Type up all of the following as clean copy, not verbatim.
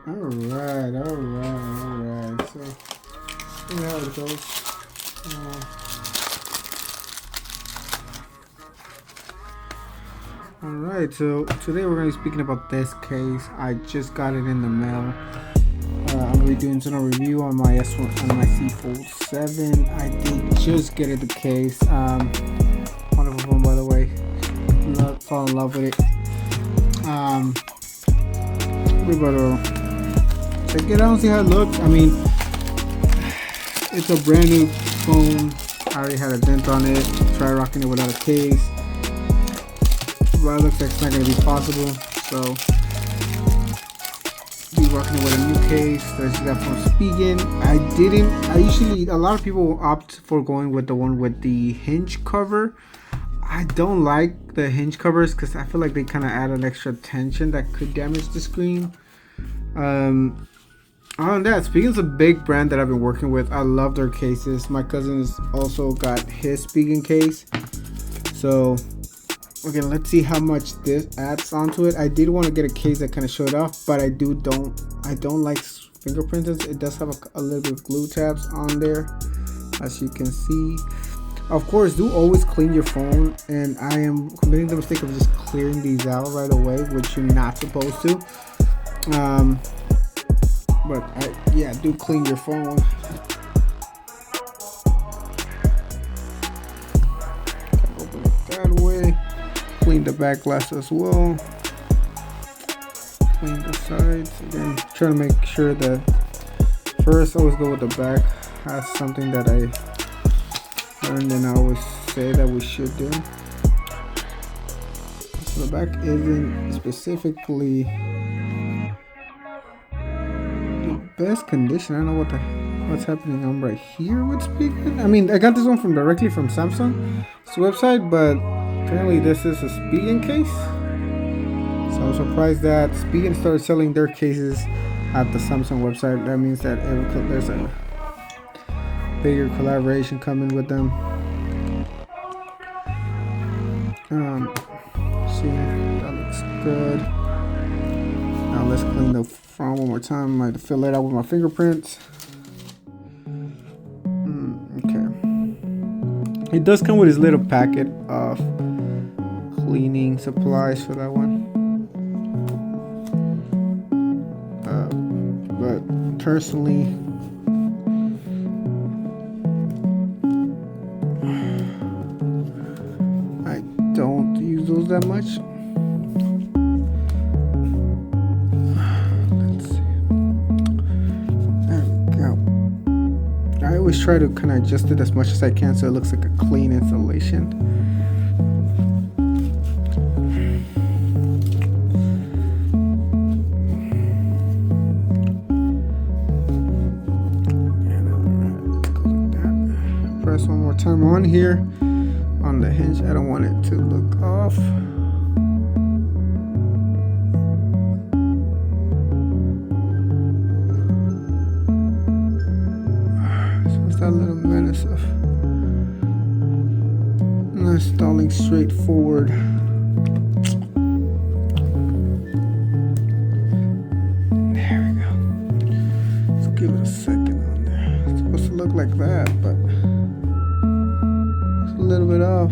Alright. So, see how it goes. Alright, so today we're going to be speaking about this case. I just got it in the mail. I'm redoing some review on my S1 on my C Fold 7. I did just get it the case. Wonderful phone, by the way. Fall in love with it. We're about to check it out and see how it looks. I mean, it's a brand new phone. I already had a dent on it. Try rocking it without a case, but it looks like it's not going to be possible. So be rocking it with a new case. There's that from Spigen. A lot of people opt for going with the one with the hinge cover. I don't like the hinge covers because I feel like they kind of add an extra tension that could damage the screen. Other than that, Spigen's a big brand that I've been working with. I love their cases. My cousin's also got his Spigen case. So okay, let's see how much this adds onto it. I did want to get a case that kind of showed off, but I don't like fingerprints. It does have a little bit of glue tabs on there, as you can see. Of course, do always clean your phone, and I am committing the mistake of just clearing these out right away, which you're not supposed to. But do clean your phone. Open it that way. Clean the back glass as well. Clean the sides. Again, try to make sure that first always go with the back. That's something that I learned and I always say that we should do. So the back isn't specifically the best condition. I don't know what's happening on right here with Spigen. I mean, I got this one directly from Samsung's website, but apparently this is a Spigen case. So I'm surprised that Spigen started selling their cases at the Samsung website. That means that there's a bigger collaboration coming with them. See, that looks good. Now let's clean the front one more time. I might fill it out with my fingerprints. Okay. It does come with this little packet of cleaning supplies for that one. But personally, I don't use those that much. Let's see. There we go. I always try to kind of adjust it as much as I can so it looks like a clean installation. Press one more time on here on the hinge. I don't want it to look off. So it's that little menace of installing straightforward. There we go. Let's give it a second on there. It's supposed to look like that, but a little bit off.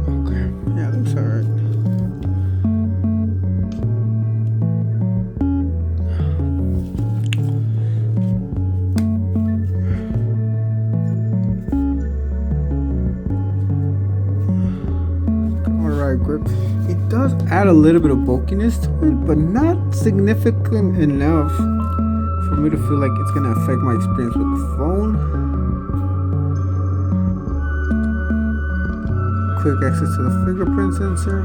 Okay, yeah, looks alright. Alright, grip. It does add a little bit of bulkiness to it, but not significant enough for me to feel like it's gonna affect my experience with the phone. Quick access to the fingerprint sensor,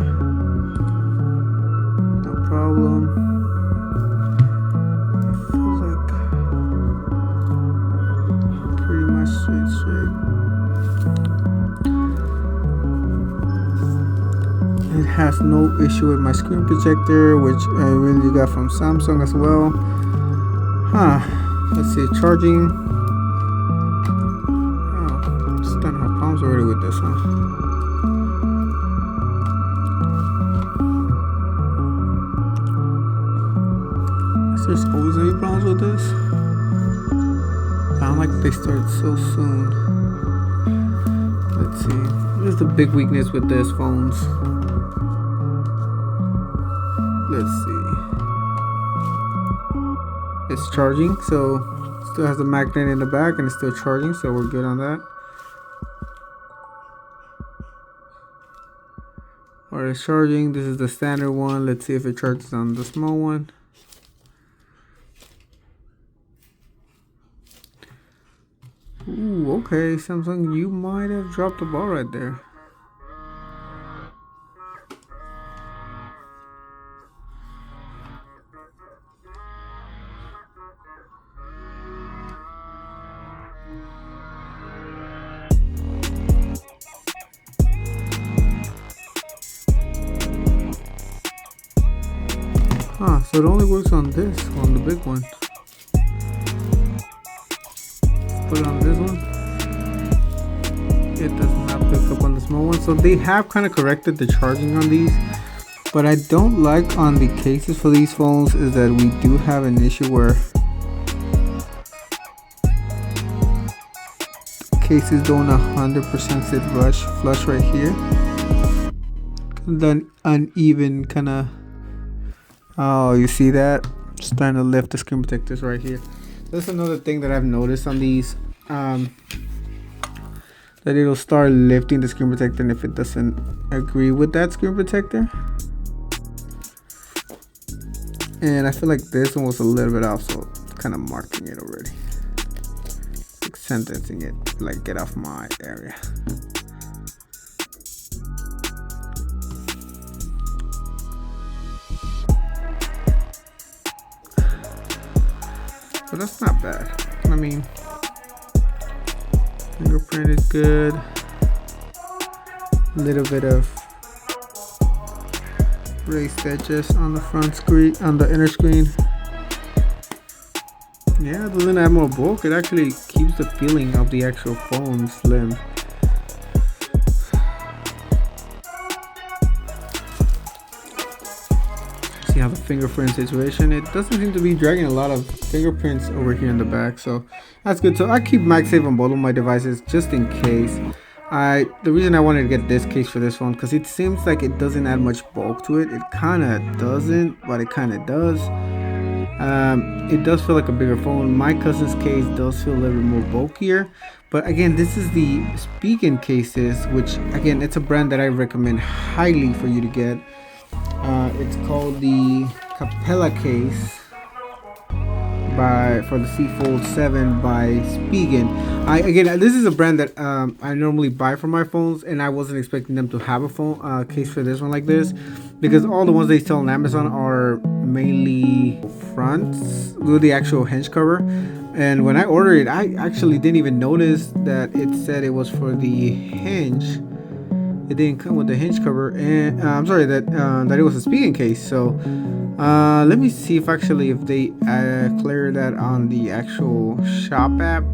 no problem. Feels like pretty much straight. It has no issue with my screen protector, which I really got from Samsung as well. Let's see, charging. Oh, just done have problems already with this one. this. I don't like they start so soon. Let's see. Here's the big weakness with this phones. Let's see. It's charging, so it still has a magnet in the back and it's still charging, so we're good on that. Alright, it's charging. This is the standard one. Let's see if it charges on the small one. Ooh, okay, Samsung, you might have dropped the ball right there. Huh, so it only works on this, on the big one. Put it on this one. It does not pick up on the small one. So they have kind of corrected the charging on these. But I don't like on the cases for these phones is that we do have an issue where cases don't 100% sit flush right here. Then uneven kind of. Oh, you see that? Just trying to lift the screen protectors right here. That's another thing that I've noticed on these. That it'll start lifting the screen protector, and if it doesn't agree with that screen protector. And I feel like this one was a little bit off, so it's kind of marking it already. Like sentencing it, like get off my area. But that's not bad. I mean, fingerprint is good. A little bit of raised edges on the front screen, on the inner screen. Yeah, it doesn't add more bulk. It actually keeps the feeling of the actual phone slim. See how the fingerprint situation, it doesn't seem to be dragging a lot of fingerprints over here in the back, so that's good. So I keep MagSafe on both of my devices just in case. The reason I wanted to get this case for this phone, because it seems like it doesn't add much bulk to it. It kind of doesn't, but it kind of does. It does feel like a bigger phone. My cousin's case does feel a little bit more bulkier, but again, this is the Spigen cases, which again, it's a brand that I recommend highly for you to get. It's called the Capella Case for the C Fold 7 by Spigen. Again, this is a brand that I normally buy for my phones, and I wasn't expecting them to have a phone case for this one like this, because all the ones they sell on Amazon are mainly fronts with the actual hinge cover. And when I ordered it, I actually didn't even notice that it said it was for the hinge. It didn't come with the hinge cover, and I'm sorry that it was a Spigen case. So let me see if they clear that on the actual shop app.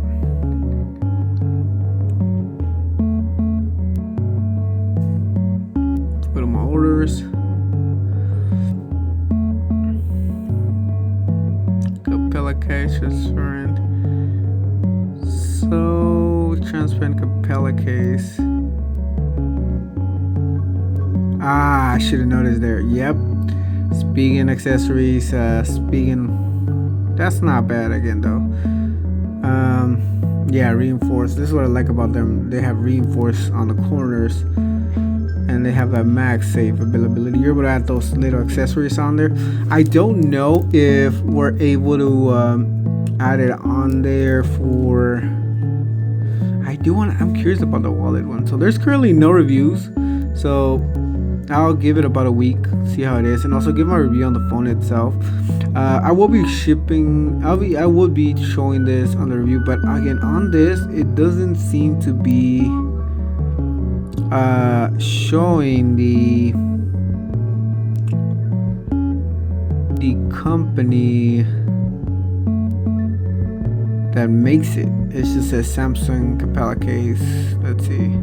Go to my orders. Capella Case transparent. So transparent Capella Case. I should have noticed there. Yep. Spigen accessories. Spigen. That's not bad again though. Yeah, reinforced. This is what I like about them. They have reinforced on the corners, and they have that MagSafe availability. You're able to add those little accessories on there. I don't know if we're able to add it on there for. I'm curious about the wallet one. So there's currently no reviews. So I'll give it about a week, see how it is, and also give my review on the phone itself. I will be shipping. I would be showing this on the review, but again, on this, it doesn't seem to be showing the company that makes it. It just says Samsung Capella Case. Let's see.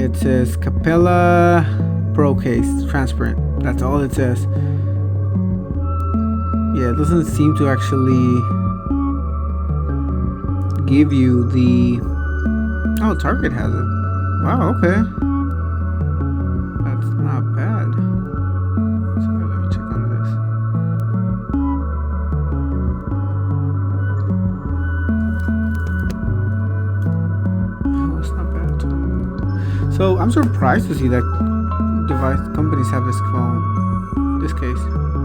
It says Capella Pro Case, transparent. That's all it says. Yeah, it doesn't seem to actually give you the. Oh, Target has it. Wow. Okay. That's not bad. So let me check on this. Oh, it's not bad. So I'm surprised to see that device companies have this phone. This case.